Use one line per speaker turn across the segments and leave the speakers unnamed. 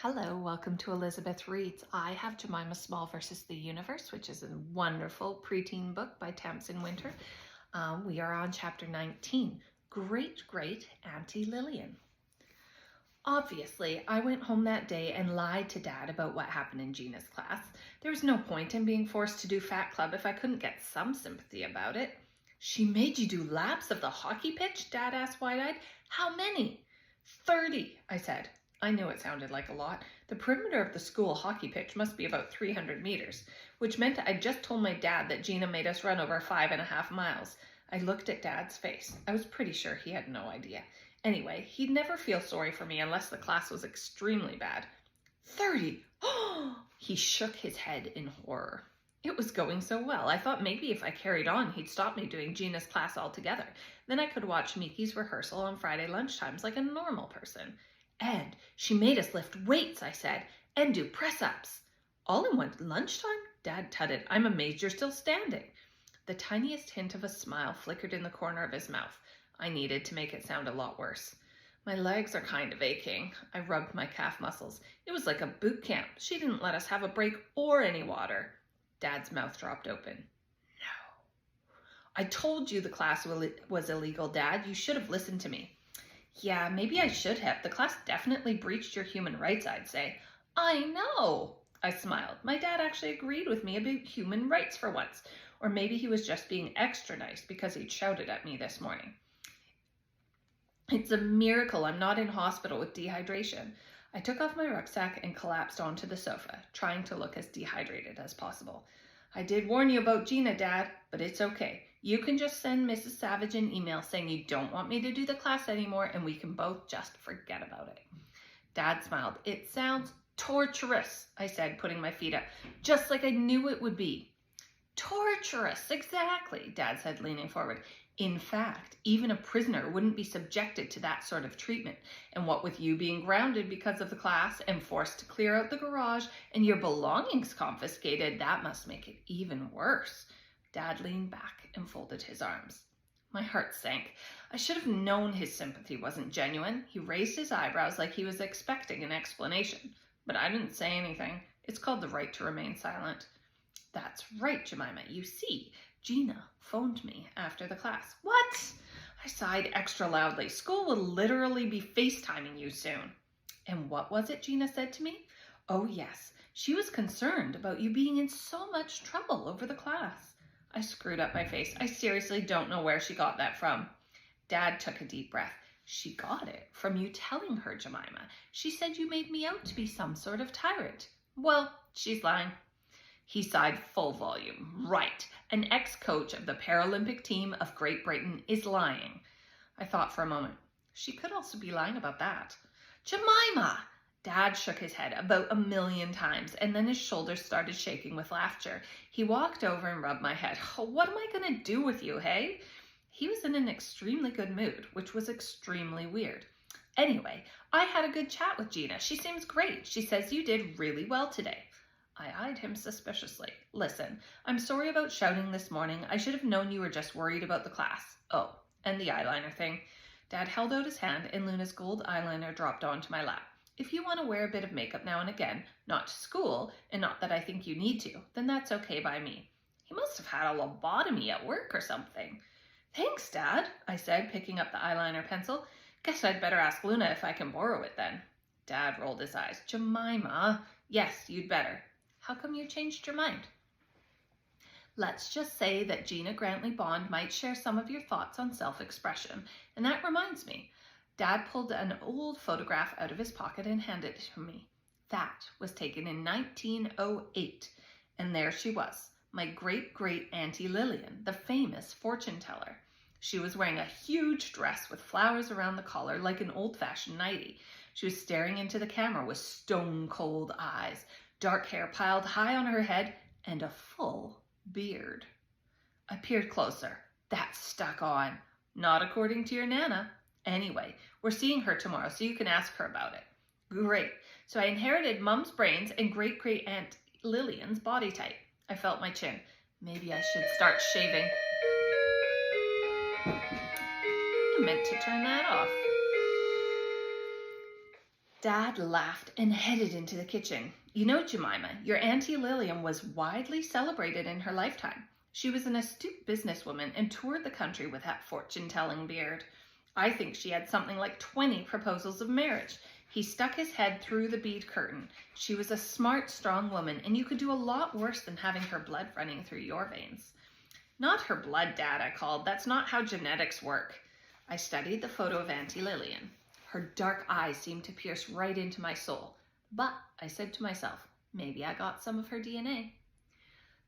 Hello, welcome to Elizabeth Reads. I have Jemima Small versus the Universe, which is a wonderful preteen book by Tamsin Winter. We are on chapter 19, Great Great Auntie Lillian. Obviously, I went home that day and lied to Dad about what happened in Gina's class. There was no point in being forced to do Fat Club if I couldn't get some sympathy about it. She made you do laps of the hockey pitch? Dad asked wide-eyed. How many? 30, I said. I knew it sounded like a lot. The perimeter of the school hockey pitch must be about 300 meters, which meant I'd just told my dad that Gina made us run over 5.5 miles. I looked at Dad's face. I was pretty sure he had no idea. Anyway, he'd never feel sorry for me unless the class was extremely bad. 30! He shook his head in horror. It was going so well. I thought maybe if I carried on, he'd stop me doing Gina's class altogether. Then I could watch Miki's rehearsal on Friday lunchtimes like a normal person. And she made us lift weights, I said, and do press-ups. All in one lunchtime? Dad tutted. I'm amazed you're still standing. The tiniest hint of a smile flickered in the corner of his mouth. I needed to make it sound a lot worse. My legs are kind of aching. I rubbed my calf muscles. It was like a boot camp. She didn't let us have a break or any water. Dad's mouth dropped open. No. I told you the class was illegal, Dad. You should have listened to me. Yeah, maybe I should have. The class definitely breached your human rights, I'd say. I know, I smiled. My dad actually agreed with me about human rights for once. Or maybe he was just being extra nice because he'd shouted at me this morning. It's a miracle I'm not in hospital with dehydration. I took off my rucksack and collapsed onto the sofa, trying to look as dehydrated as possible. I did warn you about Gina, Dad, but it's okay. You can just send Mrs. Savage an email saying you don't want me to do the class anymore and we can both just forget about it. Dad smiled. It sounds torturous, I said, putting my feet up, just like I knew it would be. Torturous, exactly, Dad said, leaning forward. In fact, even a prisoner wouldn't be subjected to that sort of treatment. And what with you being grounded because of the class and forced to clear out the garage and your belongings confiscated, that must make it even worse. Dad leaned back and folded his arms. My heart sank. I should have known his sympathy wasn't genuine. He raised his eyebrows like he was expecting an explanation. But I didn't say anything. It's called the right to remain silent. That's right, Jemima. You see, Gina phoned me after the class. What? I sighed extra loudly. School will literally be FaceTiming you soon. And what was it Gina said to me? Oh, yes. She was concerned about you being in so much trouble over the class. I screwed up my face. I seriously don't know where she got that from. Dad took a deep breath. She got it from you telling her, Jemima. She said you made me out to be some sort of tyrant. Well, she's lying. He sighed full volume. Right. An ex-coach of the Paralympic team of Great Britain is lying. I thought for a moment. She could also be lying about that. Jemima! Dad shook his head about 1,000,000 times, and then his shoulders started shaking with laughter. He walked over and rubbed my head. Oh, what am I going to do with you, hey? He was in an extremely good mood, which was extremely weird. Anyway, I had a good chat with Gina. She seems great. She says you did really well today. I eyed him suspiciously. Listen, I'm sorry about shouting this morning. I should have known you were just worried about the class. Oh, and the eyeliner thing. Dad held out his hand and Luna's gold eyeliner dropped onto my lap. If you want to wear a bit of makeup now and again, not to school, and not that I think you need to, then that's okay by me. He must have had a lobotomy at work or something. Thanks, Dad, I said, picking up the eyeliner pencil. Guess I'd better ask Luna if I can borrow it then. Dad rolled his eyes. Jemima. Yes, you'd better. How come you changed your mind? Let's just say that Gina Grantley Bond might share some of your thoughts on self-expression. And that reminds me. Dad pulled an old photograph out of his pocket and handed it to me. That was taken in 1908. And there she was, my great-great Auntie Lillian, the famous fortune teller. She was wearing a huge dress with flowers around the collar like an old-fashioned nightie. She was staring into the camera with stone-cold eyes, dark hair piled high on her head, and a full beard. I peered closer. That stuck on. Not according to your Nana. Anyway, we're seeing her tomorrow, so you can ask her about it. Great. So I inherited Mum's brains and great-great-aunt Lillian's body type. I felt my chin. Maybe I should start shaving. I meant to turn that off. Dad laughed and headed into the kitchen. You know, Jemima, your Auntie Lillian was widely celebrated in her lifetime. She was an astute businesswoman and toured the country with that fortune-telling beard. I think she had something like 20 proposals of marriage. He stuck his head through the bead curtain. She was a smart, strong woman, and you could do a lot worse than having her blood running through your veins. Not her blood, Dad, I called. That's not how genetics work. I studied the photo of Auntie Lillian. Her dark eyes seemed to pierce right into my soul. But, I said to myself, maybe I got some of her DNA.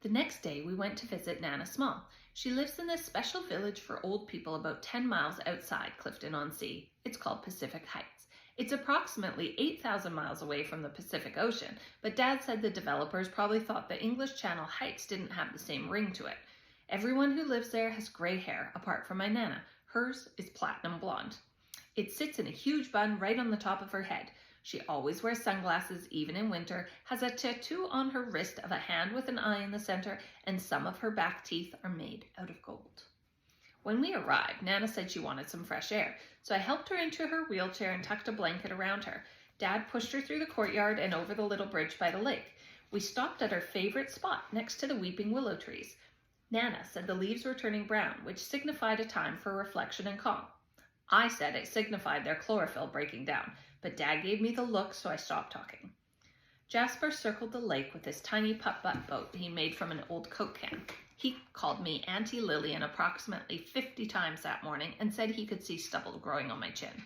The next day, we went to visit Nana Small. She lives in this special village for old people about 10 miles outside Clifton-on-Sea. It's called Pacific Heights. It's approximately 8,000 miles away from the Pacific Ocean, but Dad said the developers probably thought the English Channel Heights didn't have the same ring to it. Everyone who lives there has gray hair, apart from my Nana. Hers is platinum blonde. It sits in a huge bun right on the top of her head. She always wears sunglasses, even in winter, has a tattoo on her wrist of a hand with an eye in the center, and some of her back teeth are made out of gold. When we arrived, Nana said she wanted some fresh air, so I helped her into her wheelchair and tucked a blanket around her. Dad pushed her through the courtyard and over the little bridge by the lake. We stopped at her favorite spot, next to the weeping willow trees. Nana said the leaves were turning brown, which signified a time for reflection and calm. I said it signified their chlorophyll breaking down, but Dad gave me the look, so I stopped talking. Jasper circled the lake with his tiny putt-putt boat he made from an old Coke can. He called me Auntie Lillian approximately 50 times that morning and said he could see stubble growing on my chin.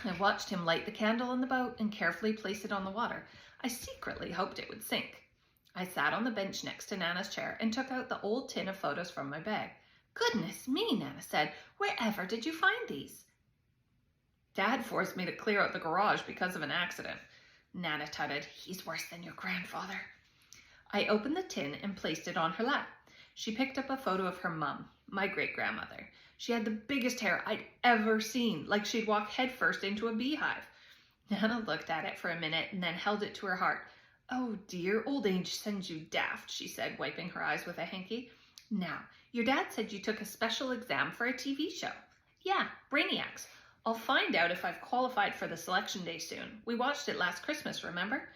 I watched him light the candle in the boat and carefully place it on the water. I secretly hoped it would sink. I sat on the bench next to Nana's chair and took out the old tin of photos from my bag. Goodness me, Nana said. Wherever did you find these? Dad forced me to clear out the garage because of an accident. Nana tutted, he's worse than your grandfather. I opened the tin and placed it on her lap. She picked up a photo of her mum, my great-grandmother. She had the biggest hair I'd ever seen, like she'd walk headfirst into a beehive. Nana looked at it for a minute and then held it to her heart. Oh dear, old age sends you daft, she said, wiping her eyes with a hanky. Now, your dad said you took a special exam for a TV show. Yeah, Brainiacs. I'll find out if I've qualified for the selection day soon. We watched it last Christmas, remember?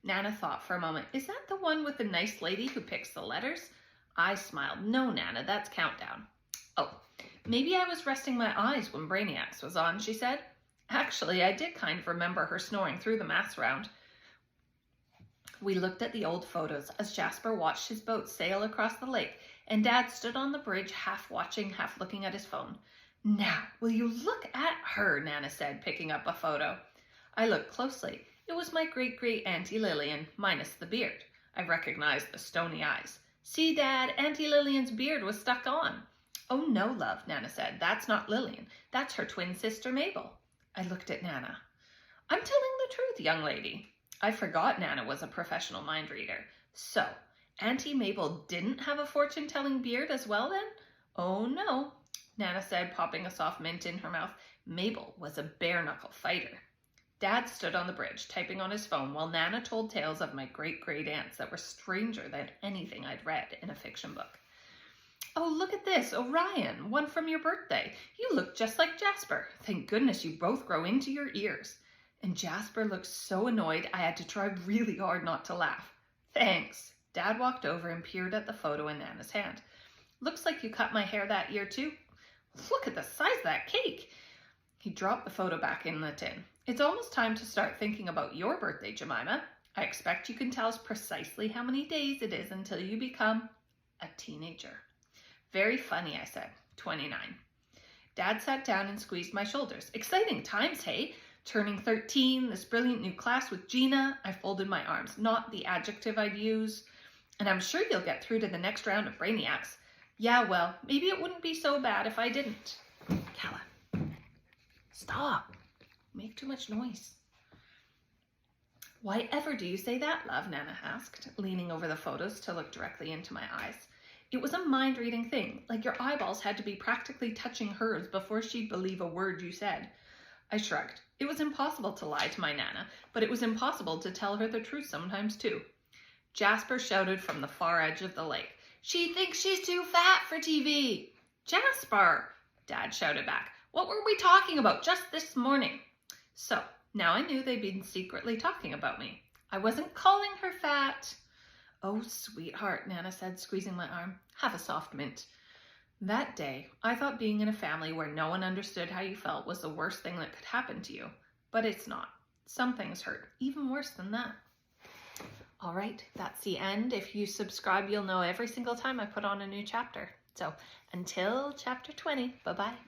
Nana thought for a moment. Is that the one with the nice lady who picks the letters? I smiled. No, Nana, that's Countdown. Oh, maybe I was resting my eyes when Brainiacs was on, she said. Actually, I did kind of remember her snoring through the maths round. We looked at the old photos as Jasper watched his boat sail across the lake, and Dad stood on the bridge, half watching, half looking at his phone. Now, will you look at her, Nana said, picking up a photo. I looked closely. It was my great-great-auntie Lillian, minus the beard. I recognized the stony eyes. See, Dad, Auntie Lillian's beard was stuck on. Oh, no, love, Nana said. That's not Lillian. That's her twin sister, Mabel. I looked at Nana. I'm telling the truth, young lady. I forgot Nana was a professional mind reader. So, Auntie Mabel didn't have a fortune-telling beard as well then? Oh, no, Nana said, popping a soft mint in her mouth. Mabel was a bare-knuckle fighter. Dad stood on the bridge, typing on his phone, while Nana told tales of my great-great-aunts that were stranger than anything I'd read in a fiction book. Oh, look at this, Orion, one from your birthday. You look just like Jasper. Thank goodness you both grow into your ears. And Jasper looked so annoyed I had to try really hard not to laugh. Thanks. Dad walked over and peered at the photo in Nana's hand. Looks like you cut my hair that year too. Look at the size of that cake. He dropped the photo back in the tin. It's almost time to start thinking about your birthday, Jemima. I expect you can tell us precisely how many days it is until you become a teenager. Very funny, I said. 29. Dad sat down and squeezed my shoulders. Exciting times, hey? Turning 13, this brilliant new class with Gina. I folded my arms, not the adjective I'd use. And I'm sure you'll get through to the next round of Brainiacs. Yeah, well, maybe it wouldn't be so bad if I didn't. Calla, stop. You make too much noise. Why ever do you say that, love? Nana asked, leaning over the photos to look directly into my eyes. It was a mind-reading thing, like your eyeballs had to be practically touching hers before she'd believe a word you said. I shrugged. It was impossible to lie to my Nana, but it was impossible to tell her the truth sometimes too. Jasper shouted from the far edge of the lake. She thinks she's too fat for TV. Jasper, Dad shouted back. What were we talking about just this morning? So, Now I knew they'd been secretly talking about me. I wasn't calling her fat. Oh, sweetheart, Nana said, squeezing my arm. Have a soft mint. That day, I thought being in a family where no one understood how you felt was the worst thing that could happen to you. But it's not. Some things hurt, even worse than that. All right, that's the end. If you subscribe, you'll know every single time I put on a new chapter. So until chapter 20, bye-bye.